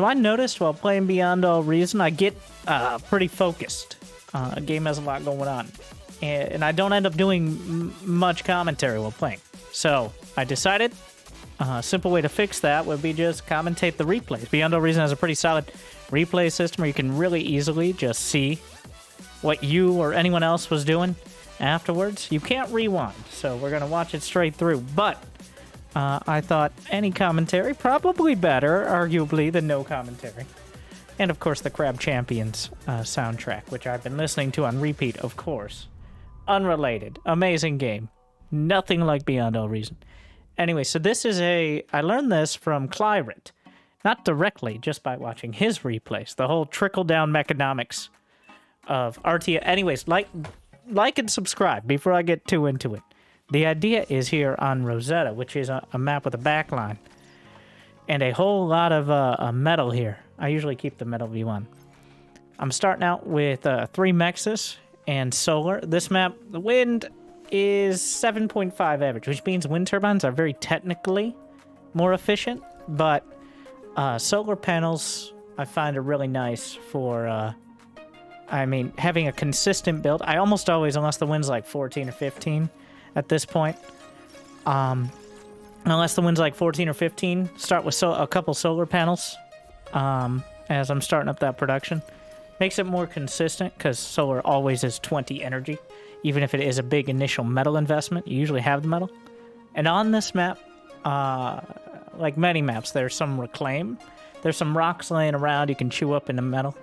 So I noticed while playing Beyond All Reason, I get pretty focused. A game has a lot going on. And I don't end up doing much commentary while playing. So I decided a simple way to fix that would be just commentate the replays. Beyond All Reason has a pretty solid replay system where you can really easily just see what you or anyone else was doing afterwards. You can't rewind, so we're going to watch it straight through. But I thought any commentary, probably better, arguably, than no commentary. And, of course, the Crab Champions soundtrack, which I've been listening to on repeat, of course. Unrelated. Amazing game. Nothing like Beyond All Reason. Anyway, so this is I learned this from Clyrit. Not directly, just by watching his replays. The whole trickle-down mechanomics of RTA. Anyways, like and subscribe before I get too into it. The idea is here on Rosetta, which is a map with a backline. And a whole lot of metal here. I usually keep the metal view on. I'm starting out with 3 Mexes and solar. This map, the wind is 7.5 average, which means wind turbines are very technically more efficient. But solar panels, I find, are really nice for... having a consistent build. I almost always, unless the wind's like 14 or 15 at this point, unless the wind's like 14 or 15, start with a couple solar panels as I'm starting up that production. Makes it more consistent because solar always is 20 energy. Even if it is a big initial metal investment, you usually have the metal. And on this map, like many maps, there's some reclaim. There's some rocks laying around you can chew up into metal.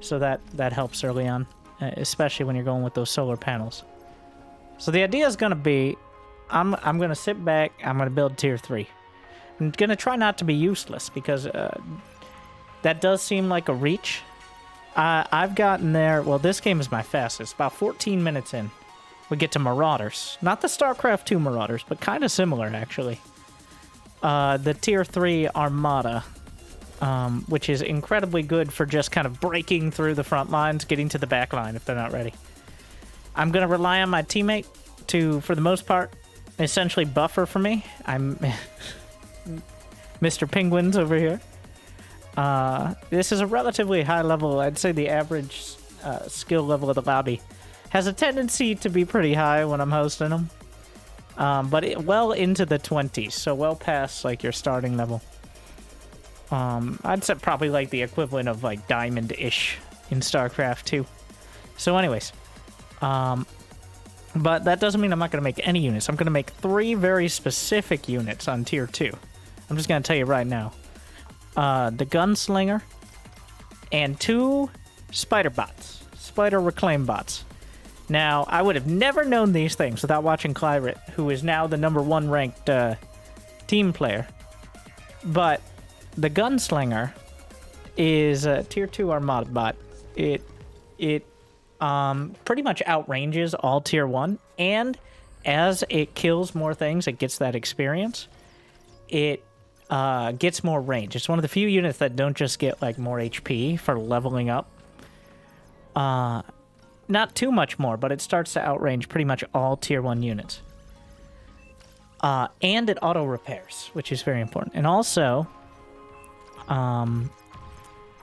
So that helps early on, especially when you're going with those solar panels. So the idea is going to be, I'm going to sit back, I'm going to build tier 3. I'm going to try not to be useless, because that does seem like a reach. I've gotten there, well, this game is my fastest, about 14 minutes in. We get to Marauders. Not the StarCraft 2 Marauders, but kind of similar, actually. The tier 3 Armada. Which is incredibly good for just kind of breaking through the front lines, getting to the back line if they're not ready. I'm going to rely on my teammate to, for the most part, essentially buffer for me. I'm Mr. Penguins over here. This is a relatively high level. I'd say the average skill level of the lobby has a tendency to be pretty high when I'm hosting them. But well into the 20s, so well past like your starting level. I'd say probably like the equivalent of like diamond-ish in StarCraft 2. So anyways, but that doesn't mean I'm not going to make any units. I'm going to make 3 very specific units on tier 2. I'm just going to tell you right now. The Gunslinger and 2 spider bots, spider reclaim bots. Now, I would have never known these things without watching Clyrit, who is now the #1 ranked team player. But the Gunslinger is a tier 2 Armada bot. It pretty much outranges all tier 1, and as it kills more things, it gets that experience. It gets more range. It's one of the few units that don't just get like more HP for leveling up. Not too much more, but it starts to outrange pretty much all tier 1 units. And it auto repairs, which is very important. And also,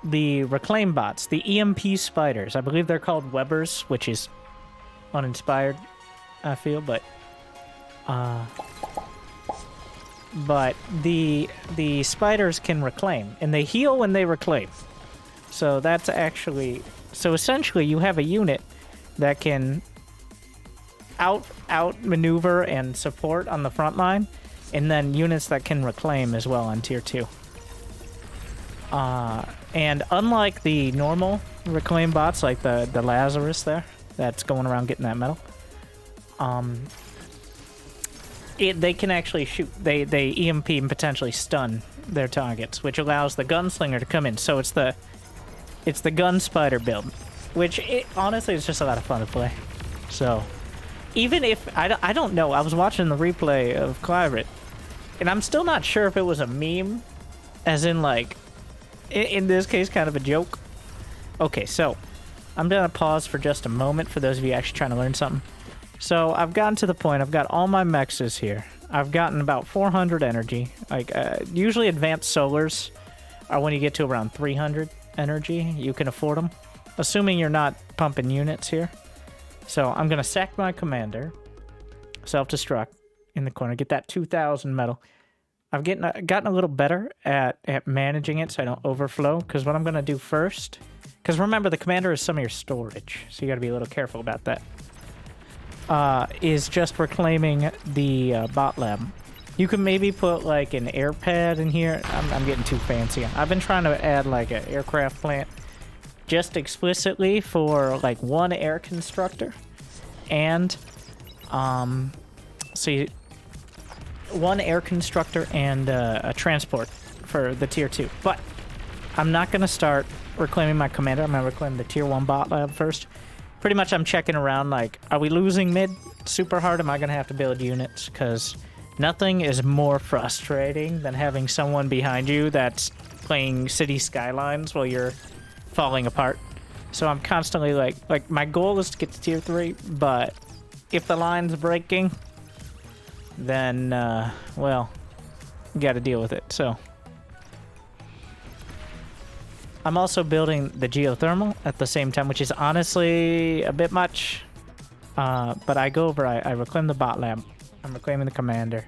the reclaim bots, the EMP spiders, I believe they're called Webbers, which is uninspired, I feel, but the spiders can reclaim, and they heal when they reclaim. So that's actually, so essentially you have a unit that can outmaneuver and support on the front line, and then units that can reclaim as well on tier 2. And unlike the normal reclaim bots, like the Lazarus there, that's going around getting that metal, they can actually shoot. They EMP and potentially stun their targets, which allows the Gunslinger to come in. So it's the Gun Spider build, which honestly is just a lot of fun to play. So even if I don't know, I was watching the replay of Clyrit, and I'm still not sure if it was a meme, as in like, in this case, kind of a joke. Okay, so I'm gonna pause for just a moment for those of you actually trying to learn something. So I've gotten to the point, I've got all my mexes here. I've gotten about 400 energy. Like, usually advanced solars are when you get to around 300 energy. You can afford them, assuming you're not pumping units here. So I'm going to sack my commander, self-destruct in the corner, get that 2,000 metal. I've gotten a little better at managing it so I don't overflow, because what I'm going to do first, because remember, the commander is some of your storage, so you got to be a little careful about that, is just reclaiming the bot lab. You can maybe put like an air pad in here. I'm getting too fancy. I've been trying to add like an aircraft plant just explicitly for like one air constructor and see, one air constructor and a transport for the tier 2. But I'm not going to start reclaiming my commander. I'm going to reclaim the tier 1 bot lab first. Pretty much I'm checking around like, are we losing mid super hard? Am I going to have to build units? Because nothing is more frustrating than having someone behind you that's playing City Skylines while you're falling apart. So I'm constantly like my goal is to get to tier 3, but if the line's breaking, then, well, you got to deal with it. So I'm also building the geothermal at the same time, which is honestly a bit much. But I go over, I reclaim the bot lab. I'm reclaiming the commander.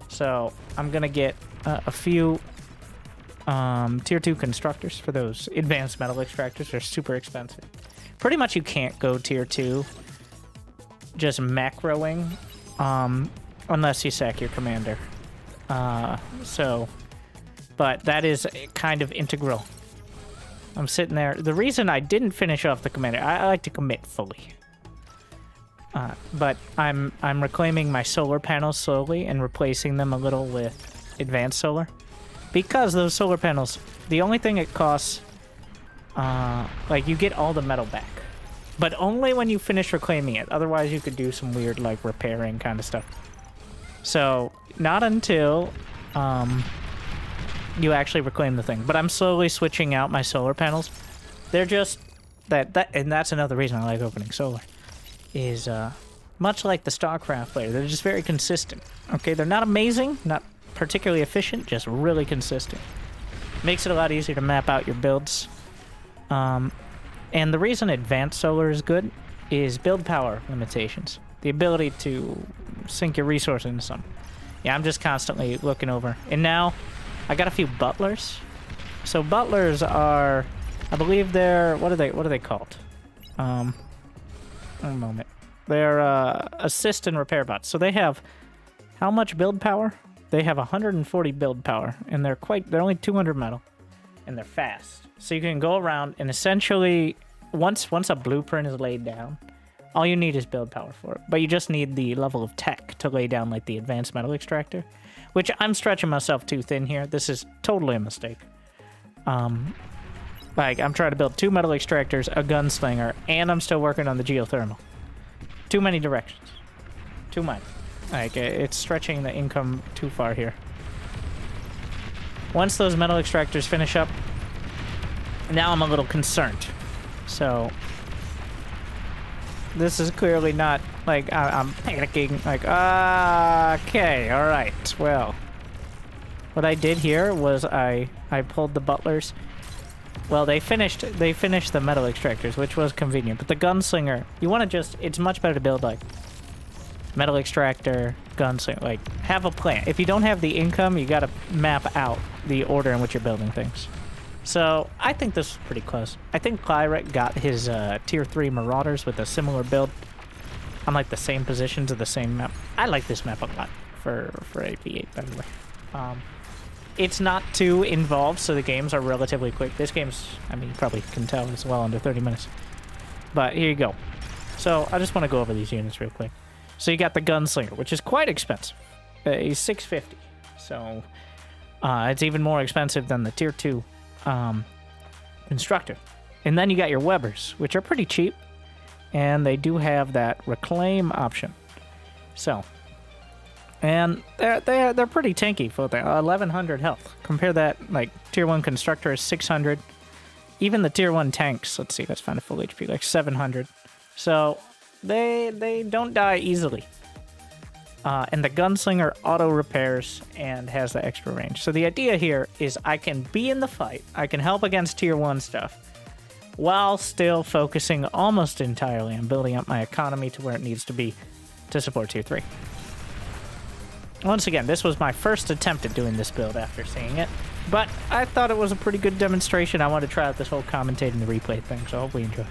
So I'm going to get a few tier 2 constructors for those advanced metal extractors. They're super expensive. Pretty much you can't go tier 2 just macroing unless you sack your commander. But that is kind of integral. I'm sitting there. The reason I didn't finish off the commander, I like to commit fully. But I'm reclaiming my solar panels slowly and replacing them a little with advanced solar. Because those solar panels, the only thing it costs, like you get all the metal back. But only when you finish reclaiming it. Otherwise you could do some weird like repairing kind of stuff. So not until you actually reclaim the thing. But I'm slowly switching out my solar panels. They're just, and that's another reason I like opening solar. Is much like the StarCraft player, they're just very consistent. Okay, they're not amazing, not particularly efficient, just really consistent. Makes it a lot easier to map out your builds. And the reason advanced solar is good is build power limitations. The ability to sink your resource into something. Yeah, I'm just constantly looking over. And now, I got a few butlers. So butlers are, I believe they're, what are they called? One moment. They're assist and repair bots. So they have how much build power? They have 140 build power, and they're only 200 metal, and they're fast. So you can go around and essentially, once a blueprint is laid down, all you need is build power for it. But you just need the level of tech to lay down like the advanced metal extractor, which I'm stretching myself too thin here. This is totally a mistake. Like, I'm trying to build 2 metal extractors, a gunslinger, and I'm still working on the geothermal. Too many directions. Too much. Like, it's stretching the income too far here. Once those metal extractors finish up, now I'm a little concerned. So, this is clearly not, like, I'm panicking. Like, okay, alright, well. What I did here was I pulled the butlers. Well, they finished the metal extractors, which was convenient. But the gunslinger, you want to just, it's much better to build like metal extractor, gunslinger, like have a plan. If you don't have the income, you got to map out the order in which you're building things. So I think this is pretty close. I think Clyrek got his tier 3 Marauders with a similar build on like the same positions of the same map. I like this map a lot for 8v8, by the way. It's not too involved, so the games are relatively quick. This game's, I mean, you probably can tell, it's well under 30 minutes. But here you go. So I just want to go over these units real quick. So you got the Gunslinger, which is quite expensive. He's 650. So it's even more expensive than the tier 2 Constructor. And then you got your Webbers, which are pretty cheap. And they do have that reclaim option. So, and they're pretty tanky for their 1100 health. Compare that, like, tier 1 Constructor is 600. Even the tier 1 tanks, let's see, let's find a full HP, like 700. So, they don't die easily. And the Gunslinger auto repairs and has the extra range. So the idea here is I can be in the fight, I can help against tier 1 stuff, while still focusing almost entirely on building up my economy to where it needs to be to support tier 3. Once again, this was my first attempt at doing this build after seeing it, but I thought it was a pretty good demonstration. I wanted to try out this whole commentating the replay thing, so hopefully you enjoy.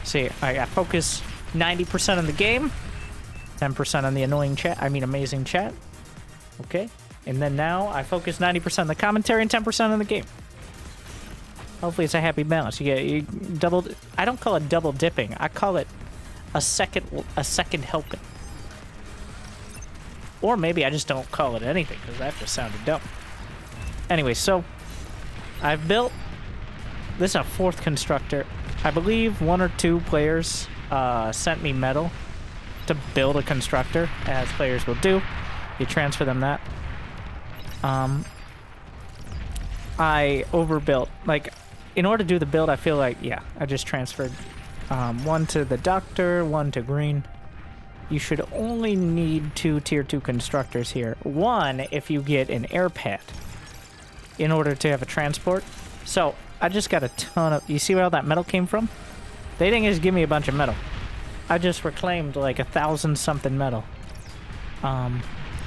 See, I focus 90% on the game, 10% on the annoying chat, amazing chat. Okay, and then now I focus 90% on the commentary and 10% on the game. Hopefully it's a happy balance. You double, I don't call it double dipping, I call it a second helping. Or maybe I just don't call it anything, because that just sounded dumb. Anyway, so I've built, this is a 4th constructor. I believe 1 or 2 players sent me metal to build a constructor, as players will do. You transfer them that. I overbuilt. Like, in order to do the build, I feel like, yeah, I just transferred 1 to the doctor, 1 to green. You should only need 2 tier 2 constructors here. 1 if you get an air pad in order to have a transport. So I just got a ton of, you see where all that metal came from? They didn't just give me a bunch of metal. I just reclaimed like 1,000 something metal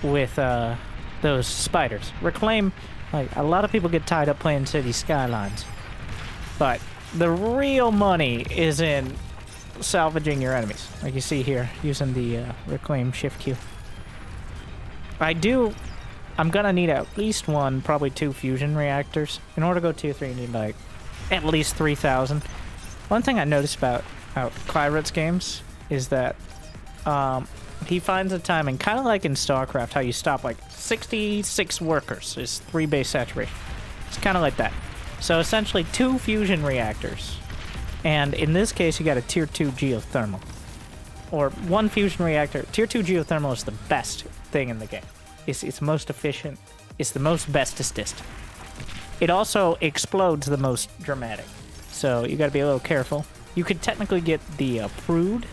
with those spiders. Reclaim, like, a lot of people get tied up playing City Skylines, but the real money is in salvaging your enemies, like you see here, using the reclaim shift Q. I'm gonna need at least 1, probably 2 fusion reactors. In order to go tier 3, you need like at least 3,000. One thing I noticed about Clyroot's games is that he finds a timing, kind of like in StarCraft, how you stop like 66 workers is 3 base saturation. It's kind of like that. So essentially 2 fusion reactors. And in this case, you got a tier 2 geothermal. Or 1 fusion reactor. Tier 2 geothermal is the best thing in the game. It's most efficient. It's the most bestest. It also explodes the most dramatic. So you got to be a little careful. You could technically get the Prude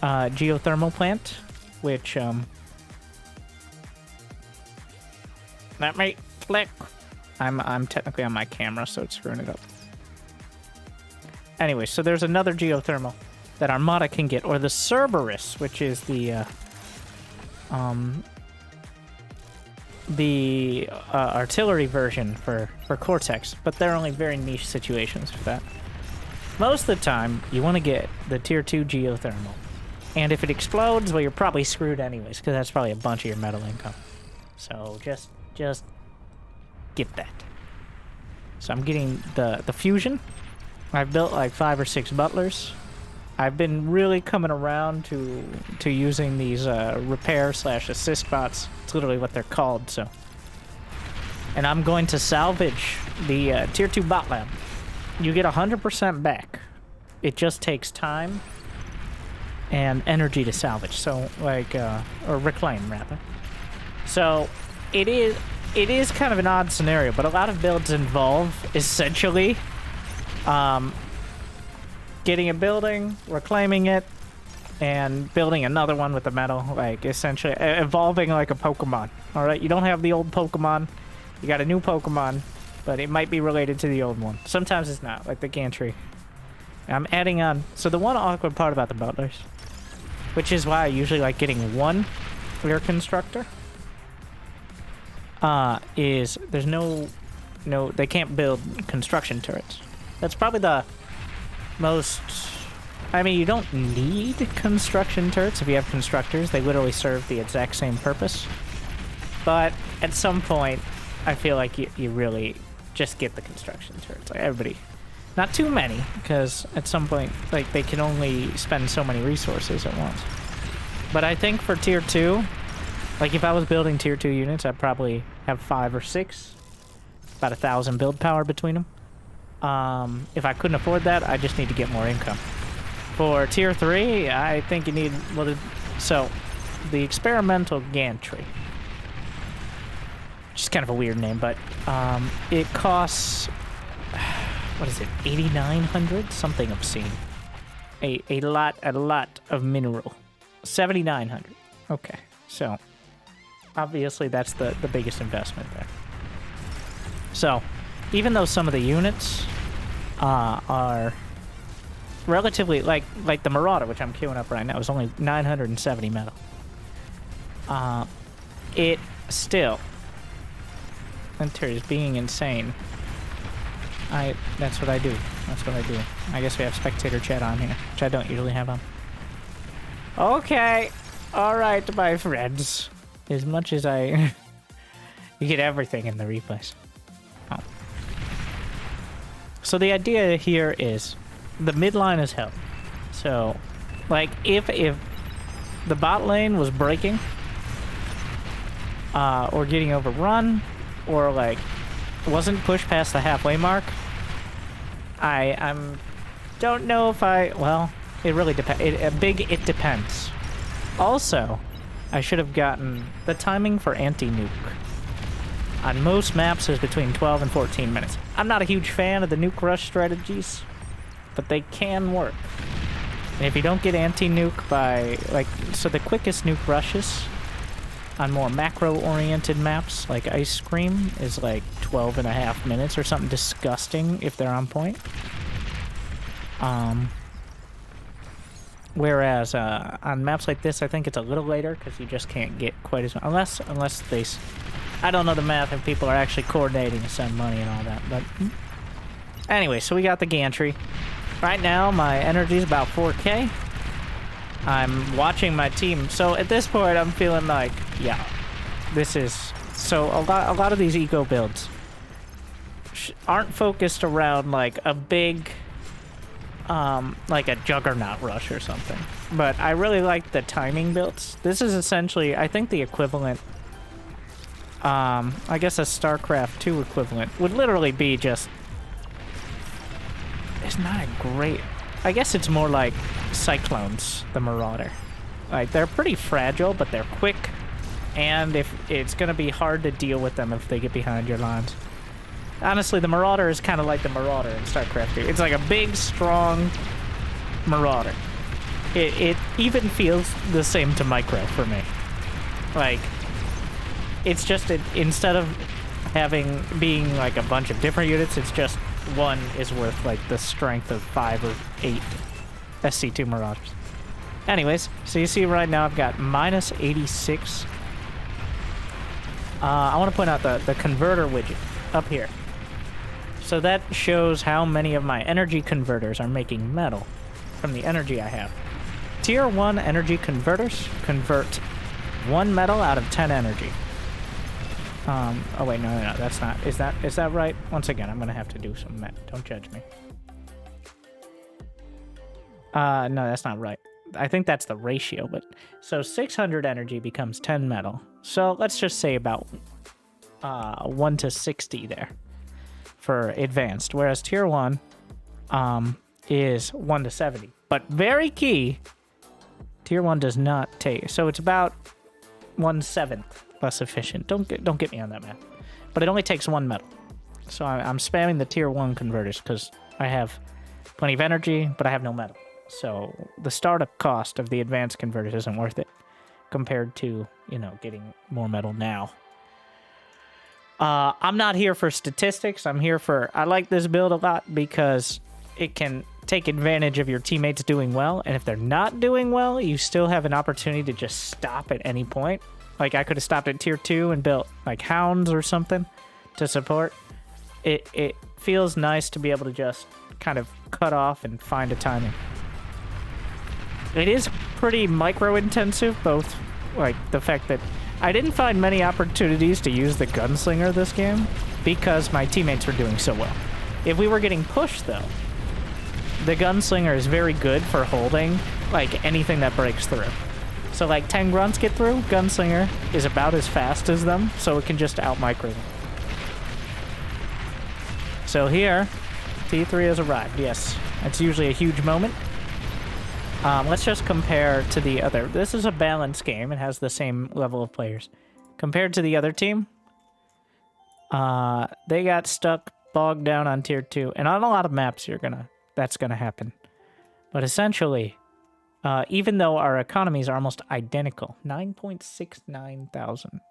geothermal plant, which let me flick. I'm technically on my camera, so it's screwing it up. Anyway, so there's another geothermal that Armada can get, or the Cerberus, which is the artillery version for Cortex, but they're only very niche situations for that. Most of the time, you want to get the tier 2 geothermal. And if it explodes, well, you're probably screwed anyways, because that's probably a bunch of your metal income. So just get that. So I'm getting the fusion. I've built like 5 or 6 butlers. I've been really coming around to using these repair/assist bots. It's literally what they're called, so. And I'm going to salvage the tier 2 bot lab. You get 100% back. It just takes time and energy to salvage, so like, or reclaim rather. So it is kind of an odd scenario, but a lot of builds involve essentially getting a building, reclaiming it, and building another one with the metal, like essentially evolving like a Pokemon. All right, you don't have the old Pokemon, you got a new Pokemon, but it might be related to the old one. Sometimes it's not, like the Gantry. I'm adding on. So the one awkward part about the butlers, which is why I usually like getting 1 clear constructor, is there's no, they can't build construction turrets. That's probably the most, I mean, you don't need construction turrets if you have constructors. They literally serve the exact same purpose. But at some point, I feel like you really just get the construction turrets. Like everybody, not too many, because at some point, like, they can only spend so many resources at once. But I think for tier 2, like if I was building tier 2 units, I'd probably have 5 or 6, about 1,000 build power between them. If I couldn't afford that, I just need to get more income. For tier 3, I think you need, well, so the experimental gantry, which is kind of a weird name, but it costs, what is it, 8,900? Something obscene. A lot of mineral. 7,900. Okay, so obviously that's the biggest investment there. So even though some of the units are relatively like the Marauder, which I'm queuing up right now, is only 970 metal. It still enters being insane. That's what I do. That's what I do. I guess we have spectator chat on here, which I don't usually have on. Okay. All right, my friends. As much as I... you get everything in the replays. Oh. So the idea here is the mid line is held. So, like, if the bot lane was breaking, or getting overrun, or, like, wasn't pushed past the halfway mark, I'm don't know if well, it really depends. It depends. Also, I should have gotten the timing for anti-nuke. On most maps is between 12 and 14 minutes. I'm not a huge fan of the nuke rush strategies, but they can work. And if you don't get anti-nuke by, like, so the quickest nuke rushes on more macro-oriented maps, like Ice Cream, is like 12.5 minutes or something disgusting if they're on point. Whereas on maps like this, I think it's a little later because you just can't get quite as much. Unless they... I don't know the math if people are actually coordinating to send money and all that, but... Anyway, so we got the gantry. Right now, my energy is about 4K. I'm watching my team. So at this point, I'm feeling like, yeah, this is... So a lot of these eco builds aren't focused around like a big... like a juggernaut rush or something. But I really like the timing builds. This is essentially, I think, the equivalent... I guess a StarCraft 2 equivalent would literally be just... It's not a great... I guess it's more like Cyclones, the Marauder. Like, they're pretty fragile, but they're quick. And if it's going to be hard to deal with them if they get behind your lines. Honestly, the Marauder is kind of like the Marauder in StarCraft 2. It's like a big, strong Marauder. It even feels the same to Micro for me. Like, it's just, instead of being like a bunch of different units, it's just one is worth like the strength of 5 or 8 SC2 Marauders. Anyways, so you see right now I've got minus 86. I want to point out the converter widget up here. So that shows how many of my energy converters are making metal from the energy I have. Tier 1 energy converters convert 1 metal out of 10 energy. Oh wait, no, that's not. Is that right? Once again, I'm gonna have to do some math. Don't judge me. No, that's not right. I think that's the ratio, but... So 600 energy becomes 10 metal. So let's just say about 1 to 60 there for advanced, whereas tier 1 is 1 to 70. But very key, tier 1 does not take... So it's about 1/7 less efficient. Don't get me on that math. But it only takes 1 metal. So I'm spamming the tier 1 converters because I have plenty of energy, but I have no metal. So the startup cost of the advanced converters isn't worth it compared to, you know, getting more metal now. I'm not here for statistics. I'm here for... I like this build a lot because it can take advantage of your teammates doing well. And if they're not doing well, you still have an opportunity to just stop at any point. Like, I could have stopped at tier 2 and built, like, hounds or something to support. It feels nice to be able to just kind of cut off and find a timing. It is pretty micro-intensive, both, like, the fact that I didn't find many opportunities to use the Gunslinger this game because my teammates were doing so well. If we were getting pushed, though, the Gunslinger is very good for holding, like, anything that breaks through. So, like, 10 grunts get through, Gunslinger is about as fast as them, so it can just out-micro them. So here, T3 has arrived, yes. That's usually a huge moment. Let's just compare to the other. This is a balanced game. It has the same level of players. Compared to the other team, they got stuck, bogged down on tier 2. And on a lot of maps, that's gonna happen. But essentially, even though our economies are almost identical, 9.69 thousand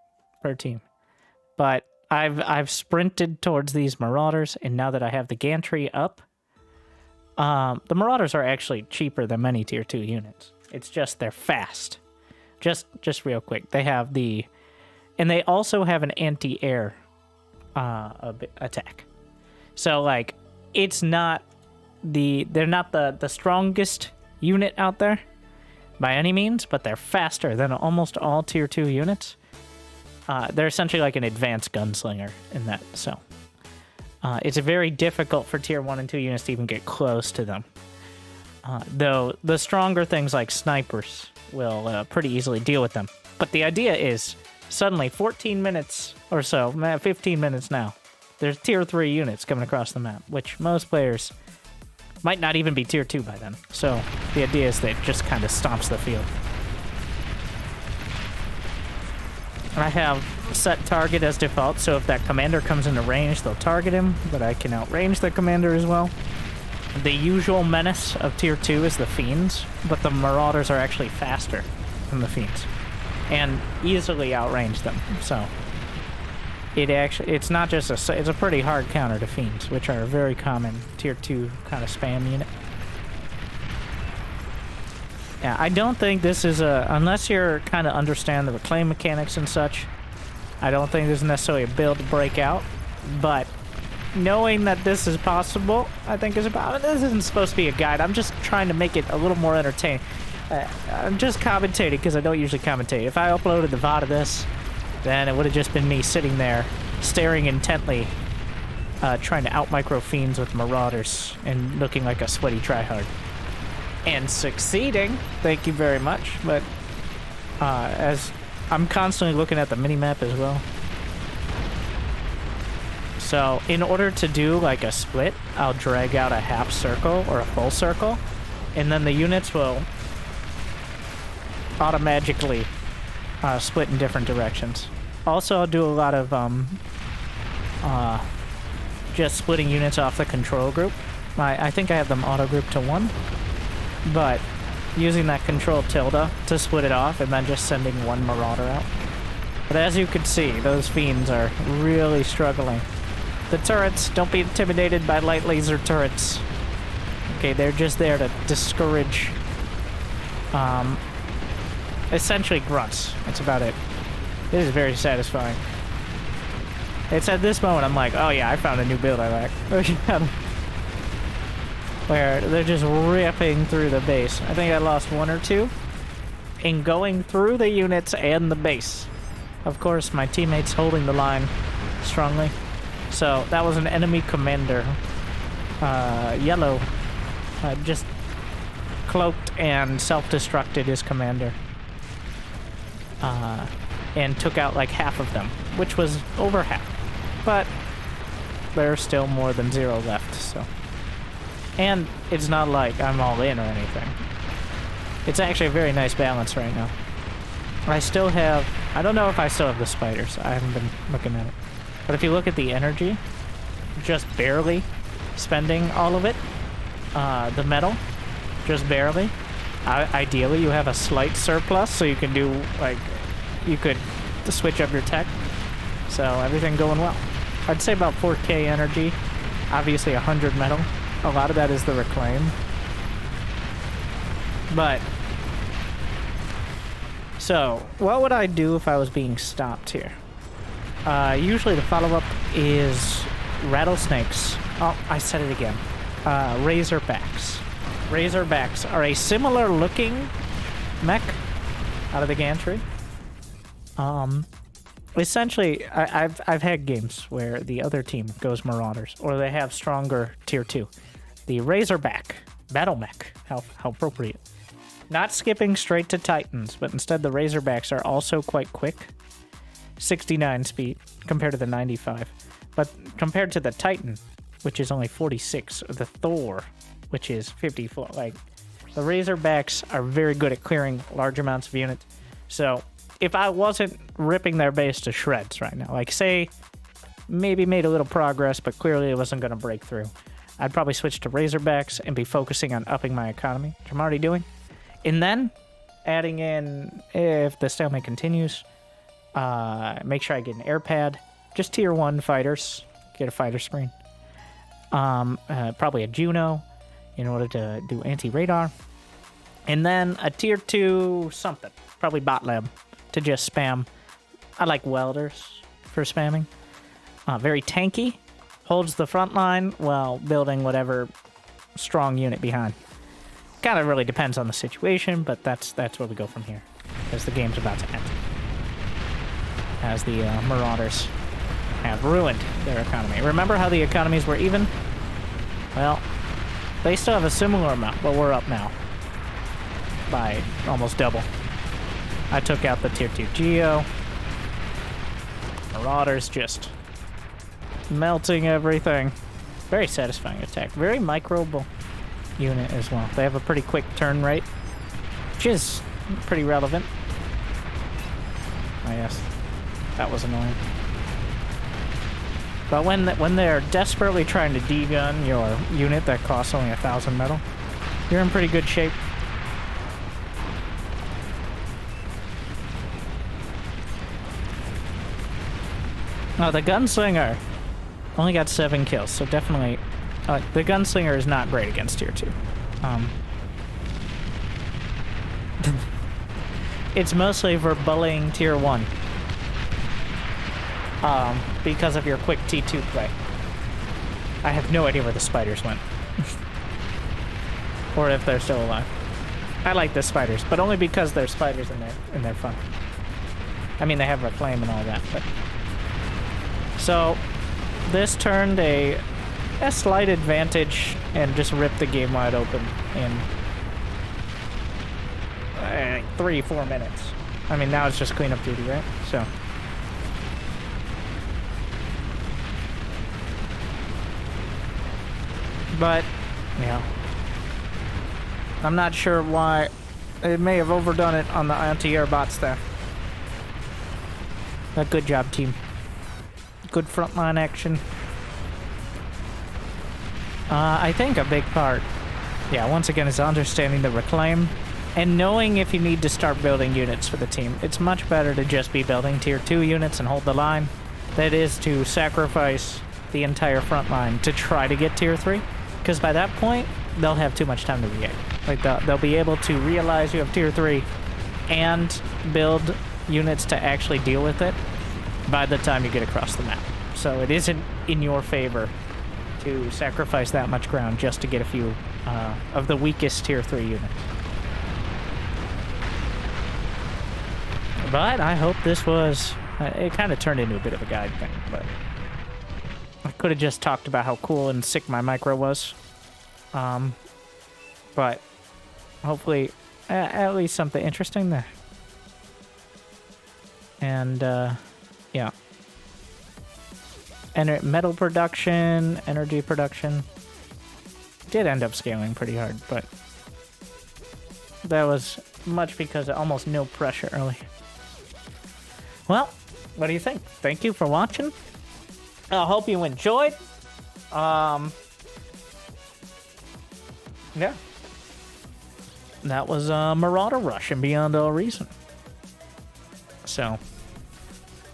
per team. But I've sprinted towards these Marauders, and now that I have the gantry up, the Marauders are actually cheaper than many tier 2 units. It's just they're fast. Just real quick, they have and they also have an anti-air attack. So like, it's not they're not the strongest unit out there by any means, but they're faster than almost all tier 2 units. They're essentially like an advanced gunslinger in that, so it's very difficult for tier 1 and 2 units to even get close to them. Though the stronger things like snipers will pretty easily deal with them. But the idea is, suddenly 14 minutes or so, 15 minutes now, there's tier 3 units coming across the map, which most players might not even be tier 2 by then. So the idea is that it just kind of stomps the field. I have set target as default, so if that commander comes into range, they'll target him, but I can outrange the commander as well. The usual menace of tier 2 is the Fiends, but the Marauders are actually faster than the Fiends and easily outrange them. So it's not just it's a pretty hard counter to Fiends, which are a very common tier 2 kind of spam unit. Yeah, I don't think this is unless you're kind of understand the reclaim mechanics and such, I don't think this is necessarily a build to break out, but knowing that this is possible, I think is about it. This isn't supposed to be a guide. I'm just trying to make it a little more entertaining. I'm just commentating because I don't usually commentate. If I uploaded the VOD of this, then it would have just been me sitting there, staring intently, trying to out-micro Fiends with Marauders and looking like a sweaty tryhard. And succeeding, thank you very much, but as I'm constantly looking at the minimap as well. So in order to do like a split, I'll drag out a half circle or a full circle, and then the units will automatically split in different directions. Also, I'll do a lot of just splitting units off the control group. I think I have them auto grouped to 1. But using that control tilde to split it off and then just sending one Marauder out. But as you can see, those Fiends are really struggling. The turrets, don't be intimidated by light laser turrets. Okay, they're just there to discourage, essentially grunts. That's about it. This is very satisfying. It's at this moment I'm like, oh yeah, I found a new build I like. Where they're just ripping through the base. I think I lost 1 or 2 in going through the units and the base. Of course, my teammates holding the line strongly. So that was an enemy commander. Yellow just cloaked and self-destructed his commander. And took out like half of them, which was over half. But there's still more than 0 left, so. And it's not like I'm all in or anything. It's actually a very nice balance right now. I still have... I don't know if I still have the spiders. I haven't been looking at it. But if you look at the energy, just barely spending all of it. The metal, just barely. Ideally, you have a slight surplus, so you can do, like... You could switch up your tech. So everything going well. I'd say about 4k energy. Obviously 100 metal. A lot of that is the reclaim. But, so, what would I do if I was being stopped here? Usually the follow-up is rattlesnakes. Oh, I said it again. Razorbacks. Razorbacks are a similar looking mech out of the gantry. Essentially, I've had games where the other team goes Marauders, or they have stronger tier 2. The Razorback battle mech, how appropriate. Not skipping straight to Titans, but instead the Razorbacks are also quite quick. 69 speed compared to the 95. But compared to the Titan, which is only 46, or the Thor, which is 54, like, the Razorbacks are very good at clearing large amounts of units. So if I wasn't ripping their base to shreds right now, like say maybe made a little progress, but clearly it wasn't going to break through, I'd probably switch to Razorbacks and be focusing on upping my economy, which I'm already doing. And then adding in, if the stalemate continues, make sure I get an air pad. Just tier 1 fighters. Get a fighter screen. Probably a Juno in order to do anti-radar. And then a tier 2 something. Probably bot lab to just spam. I like welders for spamming. Very tanky. Holds the front line while building whatever strong unit behind. Kind of really depends on the situation, but that's where we go from here. Because the game's about to end. As the Marauders have ruined their economy. Remember how the economies were even? Well, they still have a similar amount, but we're up now. By almost double. I took out the tier 2 Geo. Marauders just melting everything. Very satisfying attack. Very microable unit as well. They have a pretty quick turn rate, which is pretty relevant. Oh yes, that was annoying. But when they're desperately trying to degun your unit that costs only 1,000 metal, you're in pretty good shape. Oh, the Gunslinger only got 7 kills, so definitely... the Gunslinger is not great against tier 2. It's mostly for bullying tier 1. Because of your quick T2 play. I have no idea where the spiders went. Or if they're still alive. I like the spiders, but only because they're spiders and they're fun. I mean, they have reclaim and all that, but... So, this turned a slight advantage and just ripped the game wide open in 3-4 minutes. I mean, now it's just cleanup duty, right? So. But, yeah. I'm not sure why. It may have overdone it on the anti-air bots there. But good job, team. Good frontline action. I think a big part, yeah, once again, is understanding the reclaim and knowing if you need to start building units for the team. It's much better to just be building tier 2 units and hold the line than it is to sacrifice the entire front line to try to get tier 3. Because by that point, they'll have too much time to react. Like, they'll be able to realize you have tier 3 and build units to actually deal with it by the time you get across the map. So it isn't in your favor to sacrifice that much ground just to get a few of the weakest tier 3 units. But I hope this was... it kind of turned into a bit of a guide thing, but... I could have just talked about how cool and sick my micro was. But hopefully at least something interesting there. And yeah. Metal production, energy production. Did end up scaling pretty hard, but that was much because of almost no pressure early. Well, what do you think? Thank you for watching. I hope you enjoyed. Yeah. That was Marauder Rush and Beyond All Reason. So,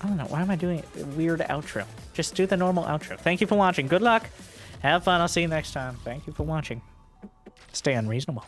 I don't know. Why am I doing a weird outro? Just do the normal outro. Thank you for watching. Good luck. Have fun. I'll see you next time. Thank you for watching. Stay unreasonable.